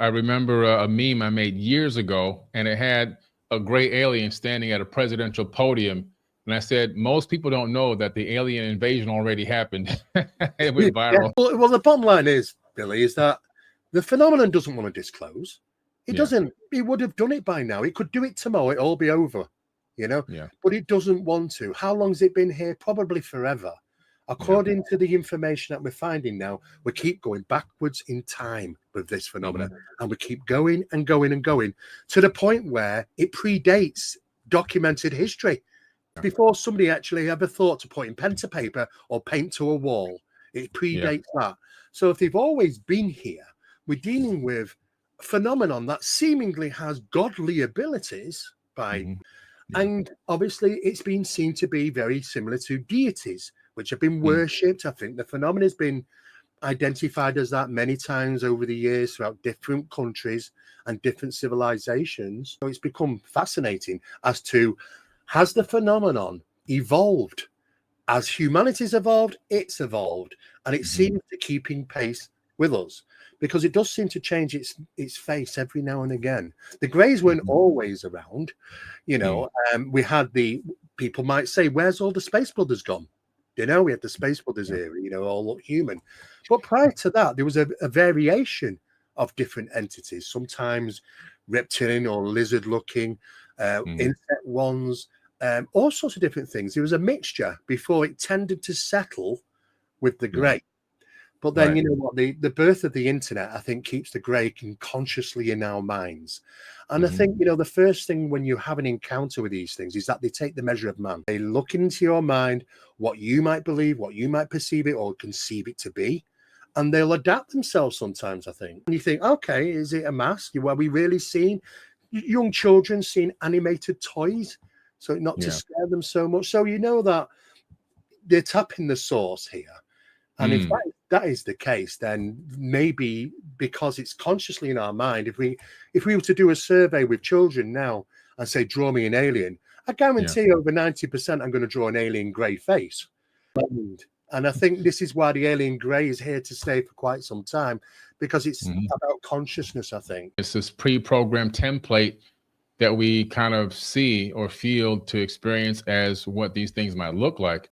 I remember a meme I made years ago, and it had a gray alien standing at a presidential podium. And I said, most people don't know that the alien invasion already happened. It went viral. Yeah. Well, the bottom line is, Billy, is that the phenomenon doesn't want to disclose. It doesn't. It would have done it by now. It could do it tomorrow. It'll all be over, you know? Yeah. But it doesn't want to. How long has it been here? Probably forever. According to the information that we're finding now, we keep going backwards in time with this phenomenon. And we keep going and going and going to the point where it predates documented history. Before somebody actually ever thought to put in pen to paper or paint to a wall, it predates that. So if they've always been here, we're dealing with a phenomenon that seemingly has godly abilities and obviously it's been seen to be very similar to deities, which have been worshipped. I think the phenomenon has been identified as that many times over the years throughout different countries and different civilizations. So it's become fascinating as to, has the phenomenon evolved? As humanity's evolved, it's evolved, and it seems to keep in pace with us, because it does seem to change its face every now and again. The Greys weren't always around, you know. We had people might say, where's all the Space Brothers gone? You know, we had the Space Brothers era, you know, all look human. But prior to that, there was a variation of different entities, sometimes reptilian or lizard looking, insect ones, all sorts of different things. There was a mixture before it tended to settle with the grey. But then, you know what, the birth of the internet, I think, keeps the grey consciously in our minds. And I think, you know, the first thing when you have an encounter with these things is that they take the measure of man. They look into your mind, what you might believe, what you might perceive it or conceive it to be. And they'll adapt themselves sometimes, I think. And you think, okay, is it a mask? Are we really seeing young children seeing animated toys? So not to scare them so much. So you know that they're tapping the source here. And if that is the case, then maybe because it's consciously in our mind, if we were to do a survey with children now and say, draw me an alien, I guarantee over 90% I'm going to draw an alien grey face. And I think this is why the alien grey is here to stay for quite some time, because it's about consciousness, I think. It's this pre-programmed template that we kind of see or feel to experience as what these things might look like.